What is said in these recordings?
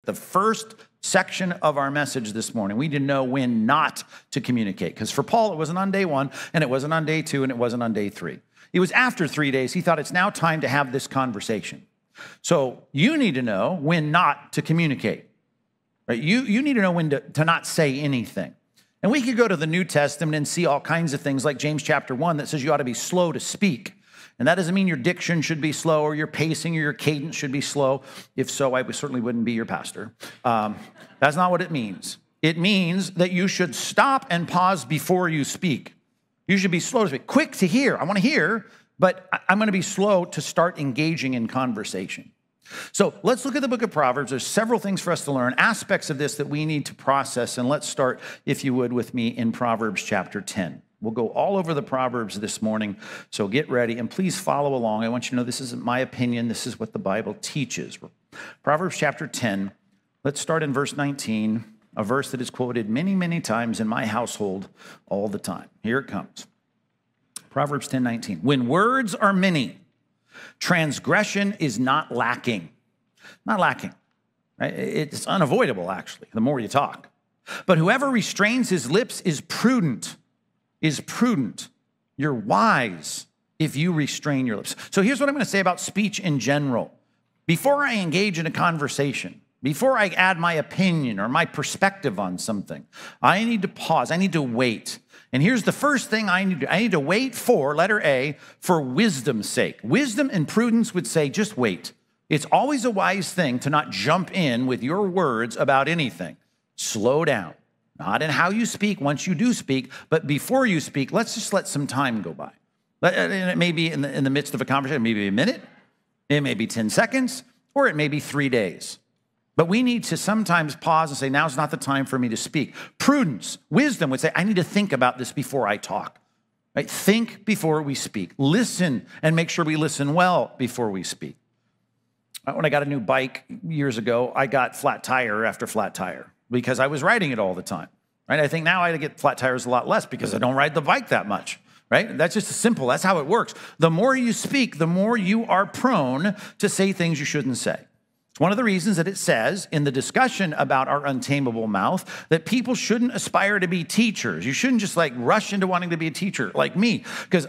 The first section of our message this morning, we need to know when not to communicate. Because for Paul, it wasn't on day 1, and it wasn't on day 2, and it wasn't on day 3. It was after 3 days. He thought it's now time to have this conversation. So you need to know when not to communicate. Right? You need to know when to not say anything. And we could go to the New Testament and see all kinds of things like James chapter 1 that says you ought to be slow to speak. And that doesn't mean your diction should be slow or your pacing or your cadence should be slow. If so, I certainly wouldn't be your pastor. That's not what it means. It means that you should stop and pause before you speak. You should be slow to speak, quick to hear. I want to hear, but I'm going to be slow to start engaging in conversation. So let's look at the book of Proverbs. There's several things for us to learn, aspects of this that we need to process. And let's start, if you would, with me in Proverbs chapter 10. We'll go all over the Proverbs this morning, so get ready, and please follow along. I want you to know this isn't my opinion. This is what the Bible teaches. Proverbs chapter 10, let's start in verse 19, a verse that is quoted many, many times in my household all the time. Here it comes. Proverbs 10:19. When words are many, transgression is not lacking. Not lacking. Right? It's unavoidable, actually, the more you talk. But whoever restrains his lips is prudent. You're wise if you restrain your lips. So here's what I'm going to say about speech in general. Before I engage in a conversation, before I add my opinion or my perspective on something, I need to pause. I need to wait. And here's the first thing I need to do. I need to wait for, letter A, for wisdom's sake. Wisdom and prudence would say, just wait. It's always a wise thing to not jump in with your words about anything. Slow down. Not in how you speak once you do speak, but before you speak, let's just let some time go by. And it may be in the midst of a conversation, maybe a minute, it may be 10 seconds, or it may be 3 days. But we need to sometimes pause and say, now's not the time for me to speak. Prudence, wisdom would say, I need to think about this before I talk. Right? Think before we speak. Listen and make sure we listen well before we speak. When I got a new bike years ago, I got flat tire after flat tire because I was riding it all the time. Right? I think now I get flat tires a lot less because I don't ride the bike that much. Right? That's just simple. That's how it works. The more you speak, the more you are prone to say things you shouldn't say. It's one of the reasons that it says in the discussion about our untamable mouth that people shouldn't aspire to be teachers. You shouldn't just like rush into wanting to be a teacher like me, because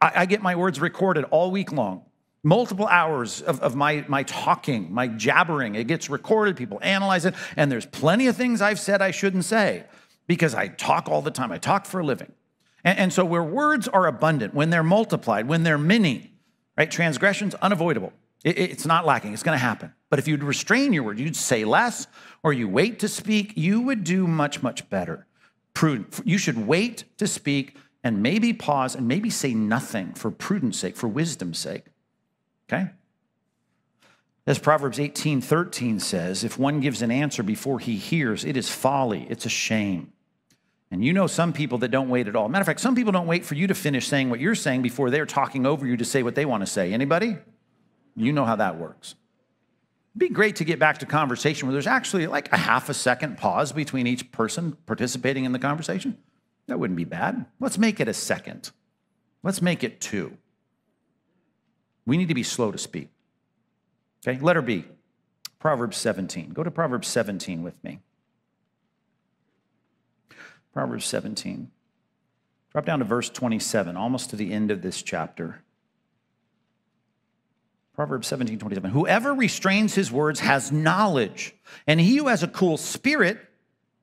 I get my words recorded all week long. Multiple hours of my talking, my jabbering, it gets recorded, people analyze it, and there's plenty of things I've said I shouldn't say because I talk all the time. I talk for a living. And so where words are abundant, when they're multiplied, when they're many, right, transgression's unavoidable. It's not lacking. It's going to happen. But if you'd restrain your words, you'd say less, or you wait to speak, you would do much, much better. Prudent. You should wait to speak and maybe pause and maybe say nothing for prudence sake, for wisdom's sake. Okay? As Proverbs 18:13 says, if one gives an answer before he hears, it is folly. It's a shame. And you know some people that don't wait at all. Matter of fact, some people don't wait for you to finish saying what you're saying before they're talking over you to say what they want to say. Anybody? You know how that works. It'd be great to get back to conversation where there's actually like a half a second pause between each person participating in the conversation. That wouldn't be bad. Let's make it a second. Let's make it 2. We need to be slow to speak. Okay, letter B, Proverbs 17. Go to Proverbs 17 with me. Proverbs 17. Drop down to verse 27, almost to the end of this chapter. Proverbs 17:27. Whoever restrains his words has knowledge, and he who has a cool spirit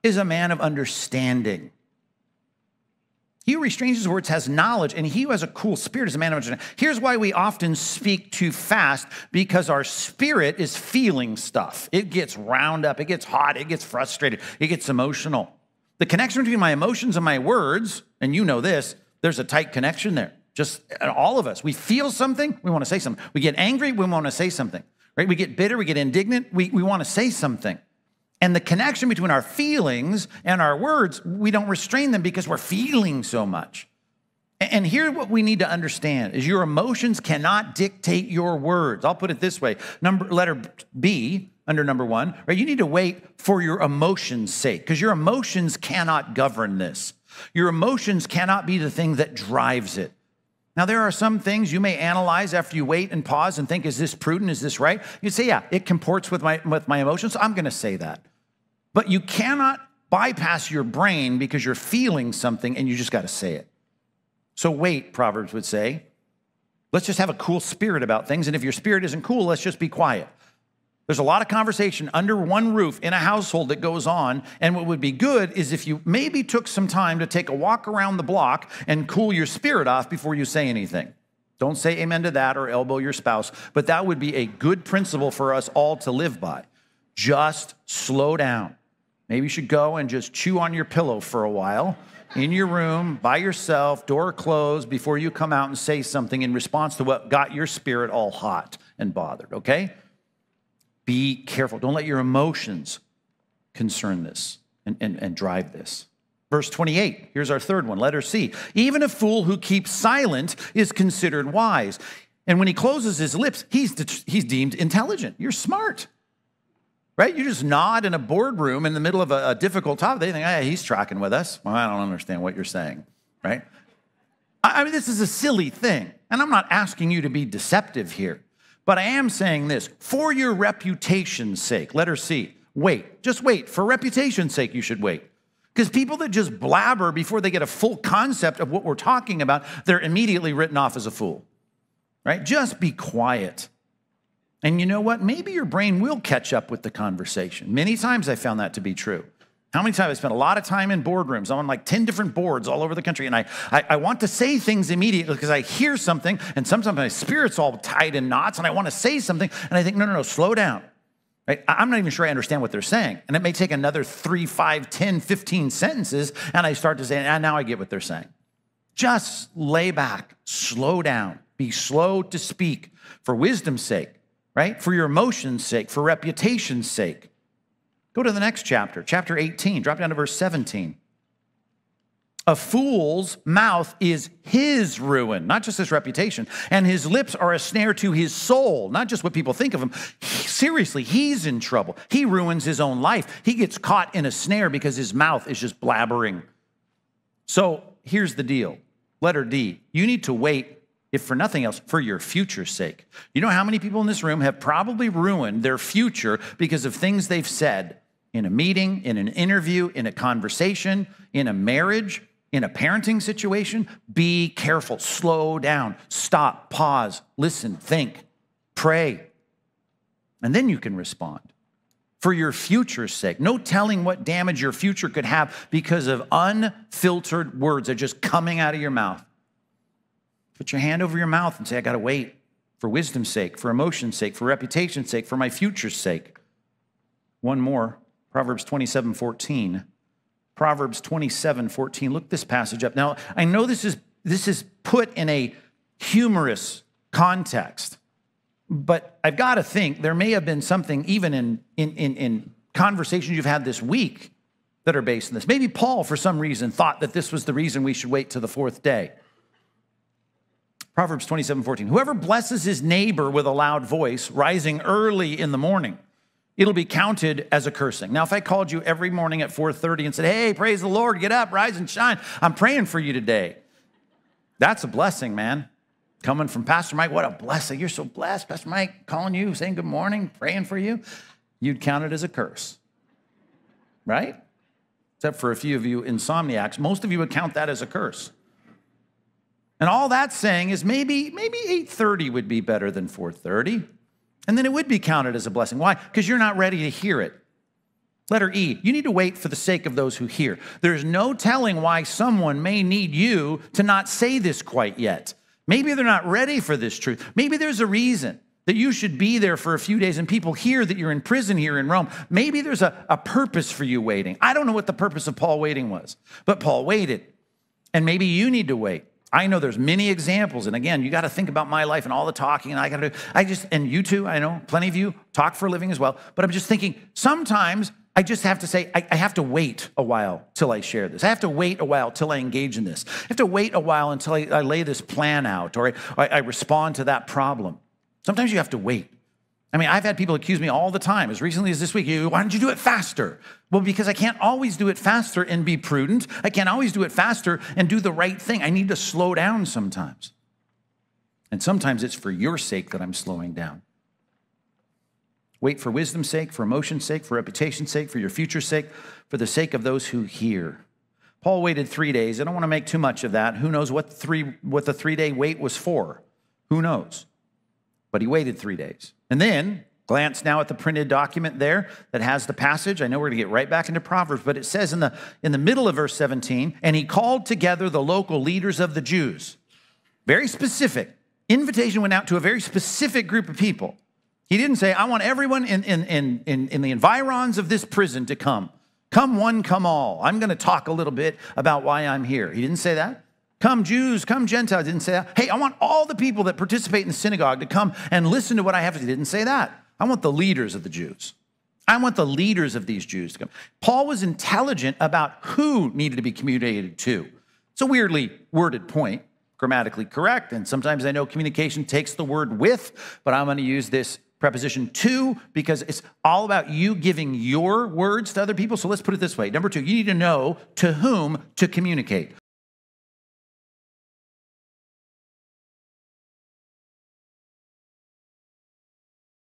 is a man of understanding. He who restrains his words has knowledge, and he who has a cool spirit is a man of understanding. Here's why we often speak too fast, because our spirit is feeling stuff. It gets wound up, it gets hot, it gets frustrated, it gets emotional. The connection between my emotions and my words, and you know this, there's a tight connection there. Just all of us, we feel something, we want to say something. We get angry, we want to say something, right? We get bitter, we get indignant, we want to say something. And the connection between our feelings and our words, we don't restrain them because we're feeling so much. And here what we need to understand is your emotions cannot dictate your words. I'll put it this way, letter B, under number 1, right? You need to wait for your emotions' sake, because your emotions cannot govern this. Your emotions cannot be the thing that drives it. Now, there are some things you may analyze after you wait and pause and think, is this prudent? Is this right? You say, yeah, it comports with my emotions, so I'm going to say that. But you cannot bypass your brain because you're feeling something and you just got to say it. So wait, Proverbs would say. Let's just have a cool spirit about things. And if your spirit isn't cool, let's just be quiet. There's a lot of conversation under one roof in a household that goes on. And what would be good is if you maybe took some time to take a walk around the block and cool your spirit off before you say anything. Don't say amen to that or elbow your spouse. But that would be a good principle for us all to live by. Just slow down. Maybe you should go and just chew on your pillow for a while in your room, by yourself, door closed, before you come out and say something in response to what got your spirit all hot and bothered, okay? Be careful. Don't let your emotions concern this and drive this. Verse 28, here's our third one, letter C. Even a fool who keeps silent is considered wise. And when he closes his lips, he's deemed intelligent. You're smart, right? You just nod in a boardroom in the middle of a difficult topic. They think, hey, he's tracking with us. Well, I don't understand what you're saying, right? I mean, this is a silly thing. And I'm not asking you to be deceptive here. But I am saying this, for your reputation's sake, letter C, wait. Just wait. For reputation's sake, you should wait. Because people that just blabber before they get a full concept of what we're talking about, they're immediately written off as a fool, right? Just be quiet. And you know what? Maybe your brain will catch up with the conversation. Many times I found that to be true. How many times I spent a lot of time in boardrooms? I'm on like 10 different boards all over the country. And I want to say things immediately because I hear something and sometimes my spirit's all tied in knots and I want to say something. And I think, no, slow down. Right? I'm not even sure I understand what they're saying. And it may take another 3, 5, 10, 15 sentences. And I start to say, now I get what they're saying. Just lay back, slow down, be slow to speak for wisdom's sake, right? For your emotions' sake, for reputation's sake. Go to the next chapter, chapter 18, drop down to verse 17. A fool's mouth is his ruin, not just his reputation, and his lips are a snare to his soul, not just what people think of him. Seriously, he's in trouble. He ruins his own life. He gets caught in a snare because his mouth is just blabbering. So here's the deal. Letter D, you need to wait, if for nothing else, for your future's sake. You know how many people in this room have probably ruined their future because of things they've said in a meeting, in an interview, in a conversation, in a marriage, in a parenting situation? Be careful, slow down, stop, pause, listen, think, pray, and then you can respond. For your future's sake. No telling what damage your future could have because of unfiltered words that are just coming out of your mouth. Put your hand over your mouth and say, I got to wait for wisdom's sake, for emotion's sake, for reputation's sake, for my future's sake. One more, Proverbs 27:14. Proverbs 27:14. Look this passage up. Now, I know this is put in a humorous context, but I've got to think there may have been something even in conversations you've had this week that are based on this. Maybe Paul, for some reason, thought that this was the reason we should wait to the fourth day. Proverbs 27:14. Whoever blesses his neighbor with a loud voice, rising early in the morning, it'll be counted as a cursing. Now, if I called you every morning at 4:30 and said, hey, praise the Lord, get up, rise and shine, I'm praying for you today. That's a blessing, man. Coming from Pastor Mike, what a blessing. You're so blessed, Pastor Mike, calling you, saying good morning, praying for you. You'd count it as a curse, right? Except for a few of you insomniacs. Most of you would count that as a curse. And all that's saying is maybe 8:30 would be better than 4:30. And then it would be counted as a blessing. Why? Because you're not ready to hear it. Letter E, you need to wait for the sake of those who hear. There's no telling why someone may need you to not say this quite yet. Maybe they're not ready for this truth. Maybe there's a reason that you should be there for a few days and people hear that you're in prison here in Rome. Maybe there's a purpose for you waiting. I don't know what the purpose of Paul waiting was, but Paul waited. And maybe you need to wait. I know there's many examples. And again, you got to think about my life and all the talking and I got to do. And you too, I know plenty of you talk for a living as well. But I'm just thinking sometimes I just have to say, I have to wait a while till I share this. I have to wait a while till I engage in this. I have to wait a while until I lay this plan out or I respond to that problem. Sometimes you have to wait. I mean, I've had people accuse me all the time, as recently as this week, why don't you do it faster? Well, because I can't always do it faster and be prudent. I can't always do it faster and do the right thing. I need to slow down sometimes. And sometimes it's for your sake that I'm slowing down. Wait for wisdom's sake, for emotion's sake, for reputation's sake, for your future's sake, for the sake of those who hear. Paul waited 3 days. I don't want to make too much of that. Who knows what the 3-day wait was for? Who knows? But he waited 3 days. And then, glance now at the printed document there that has the passage. I know we're going to get right back into Proverbs, but it says in the middle of verse 17, and he called together the local leaders of the Jews. Very specific. Invitation went out to a very specific group of people. He didn't say, I want everyone in the environs of this prison to come. Come one, come all. I'm going to talk a little bit about why I'm here. He didn't say that. Come Jews, come Gentiles. He didn't say that. Hey, I want all the people that participate in the synagogue to come and listen to what I have to say. He didn't say that. I want the leaders of the Jews. I want the leaders of these Jews to come. Paul was intelligent about who needed to be communicated to. It's a weirdly worded point, grammatically correct. And sometimes I know communication takes the word with, but I'm going to use this preposition to because it's all about you giving your words to other people. So let's put it this way. Number 2, you need to know to whom to communicate.